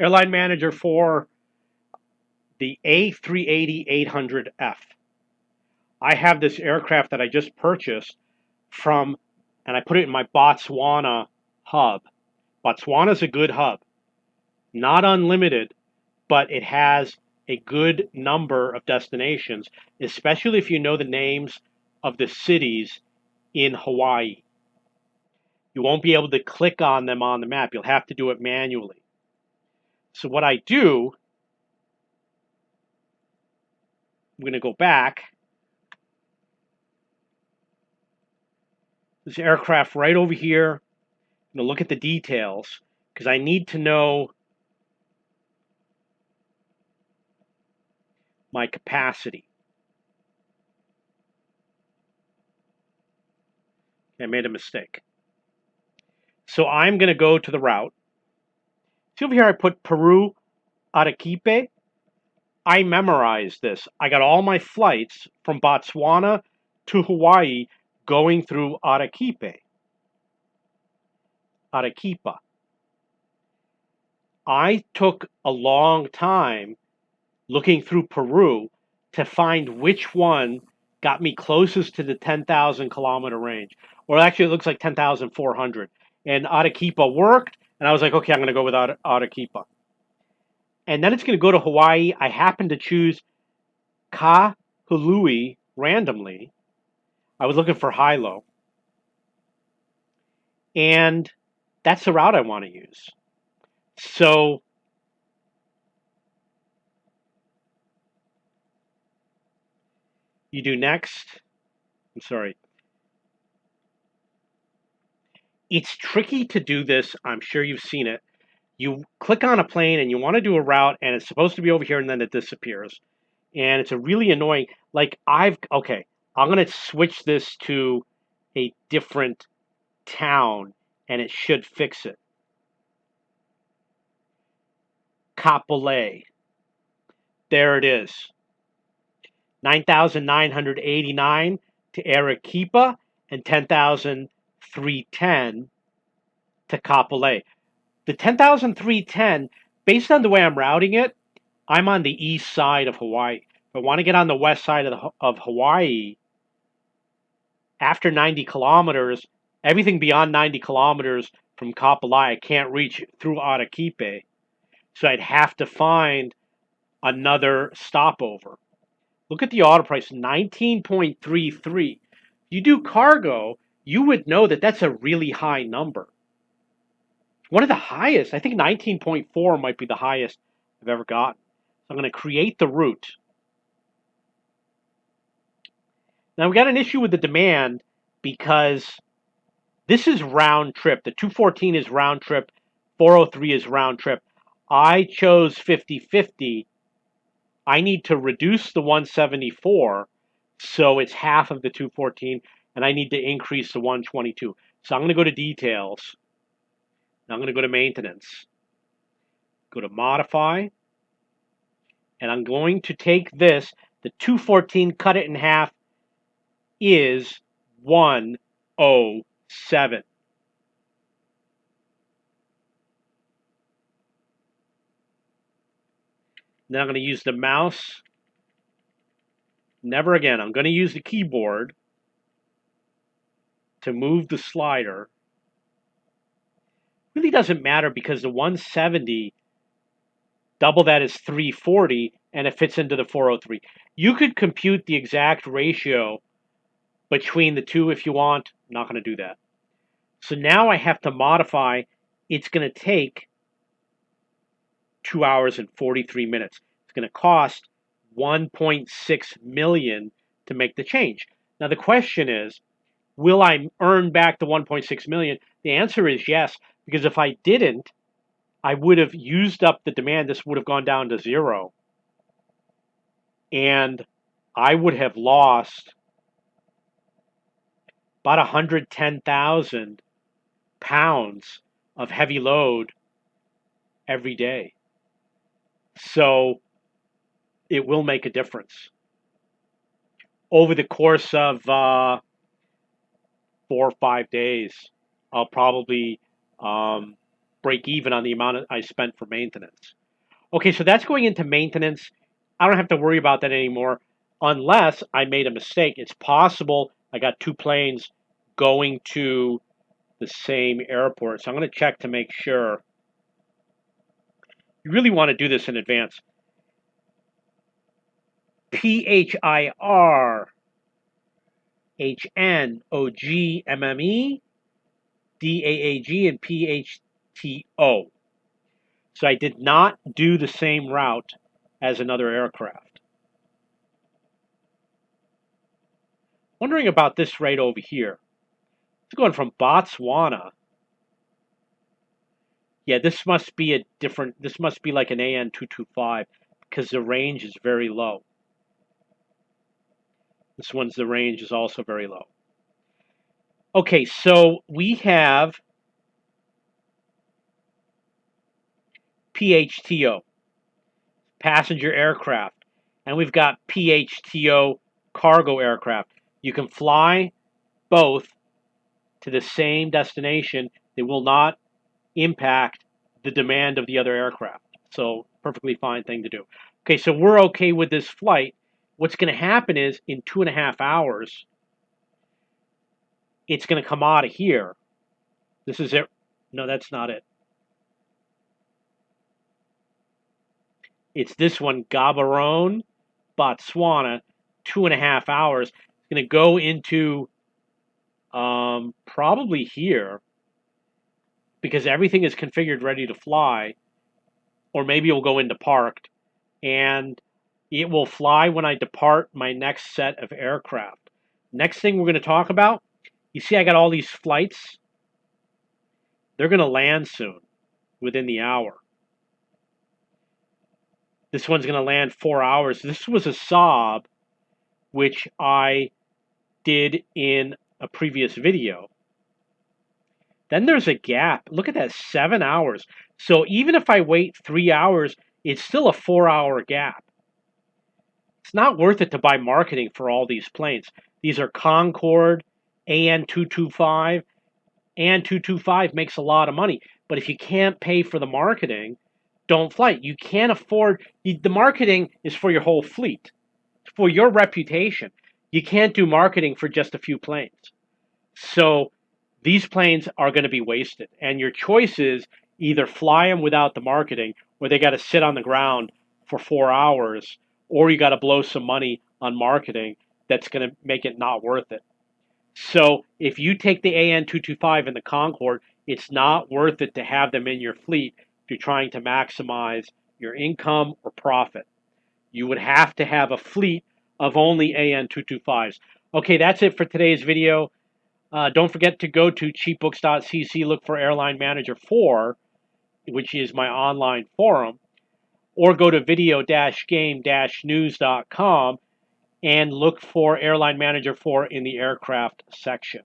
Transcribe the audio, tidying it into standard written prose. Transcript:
Airline manager for the A380-800F. I have this aircraft that I just purchased from, and I put it in my Botswana hub. Botswana's a good hub, not unlimited, but it has a good number of destinations, especially if you know the names of the cities in Hawaii. You won't be able to click on them on the map. You'll have to do it manually. So what I do, I'm going to go back. This aircraft right over here. I'm going to look at the details because I need to know my capacity. I made a mistake. So I'm going to go to the route. See over here, I put Peru, Arequipe. I memorized this. I got all my flights from Botswana to Hawaii going through Arequipa. I took a long time looking through Peru to find which one got me closest to the 10,000 kilometer range. Or actually, it looks like 10,400. And Arequipa worked, and I was like, okay, I'm going to go with Arequipa. And then it's going to go to Hawaii. I happened to choose Kahului randomly. I was looking for high-low. And that's the route I want to use. So you do next. I'm sorry. It's tricky to do this. I'm sure you've seen it. You click on a plane and you want to do a route and it's supposed to be over here and then it disappears. And it's a really annoying, like okay, I'm going to switch this to a different town and it should fix it. Kapolei. There it is. 9,989 to Arequipa and 10,310 to Kapolei. The 10,310, based on the way I'm routing it, I'm on the east side of Hawaii. If I want to get on the west side of Hawaii, after 90 kilometers, everything beyond 90 kilometers from Kapolei I can't reach through Arequipa. So I'd have to find another stopover. Look at the auto price, 19.33. You do cargo, you would know that that's a really high number. One of the highest, I think 19.4 might be the highest I've ever gotten. So I'm going to create the route. Now we got an issue with the demand because this is round trip. The 214 is round trip. 403 is round trip. I chose 50-50. I need to reduce the 174 so it's half of the 214, and I need to increase the 122. So I'm going to go to details. Now I'm going to go to maintenance. Go to modify. And I'm going to take this, the 214, cut it in half, is 107. Then I'm going to use the mouse. Never again. I'm going to use the keyboard to move the slider. Really doesn't matter because the 170, double that is 340, and it fits into the 403. You could compute the exact ratio between the two if you want. I'm not going to do that. So now I have to modify. It's going to take 2 hours and 43 minutes. It's going to cost 1.6 million to make the change. Now the question is, will I earn back the 1.6 million? The answer is yes, because if I didn't, I would have used up the demand. This would have gone down to zero. And I would have lost about 110,000 pounds of heavy load every day. So it will make a difference. Over the course of 4 or 5 days, I'll probably break even on the amount I spent for maintenance. Okay, so that's going into maintenance. I don't have to worry about that anymore unless I made a mistake. It's possible I got two planes going to the same airport. So I'm going to check to make sure. You really want to do this in advance. PHIRHNOGMME, DAAG, and PHTO. So I did not do the same route as another aircraft. Wondering about this right over here. It's going from Botswana. Yeah, this must be a different, this must be like an AN225 because the range is very low. The range is also very low. Okay, so we have PHTO, passenger aircraft, and we've got PHTO, cargo aircraft. You can fly both to the same destination. They will not impact the demand of the other aircraft. So, perfectly fine thing to do. Okay, so we're okay with this flight. What's going to happen is in 2.5 hours, it's going to come out of here. This is it. No, that's not it. It's this one, Gaborone, Botswana, 2.5 hours. It's going to go into probably here because everything is configured ready to fly, or maybe it'll go into parked, and it will fly when I depart my next set of aircraft. Next thing we're going to talk about, you see I got all these flights. They're going to land soon, within the hour. This one's going to land 4 hours. This was a Saab, which I did in a previous video. Then there's a gap. Look at that, 7 hours. So even if I wait 3 hours, it's still a 4-hour gap. It's not worth it to buy marketing for all these planes. These are Concorde, AN225. AN225 makes a lot of money. But if you can't pay for the marketing, don't fly. You can't afford, the marketing is for your whole fleet, for your reputation. You can't do marketing for just a few planes. So these planes are going to be wasted. And your choice is either fly them without the marketing, or they got to sit on the ground for 4 hours, or you got to blow some money on marketing that's going to make it not worth it. So if you take the AN225 and the Concorde, it's not worth it to have them in your fleet if you're trying to maximize your income or profit. You would have to have a fleet of only AN225s. Okay, that's it for today's video. Don't forget to go to cheapbooks.cc, look for Airline Manager 4, which is my online forum, or go to video-game-news.com and look for Airline Manager 4 in the aircraft section.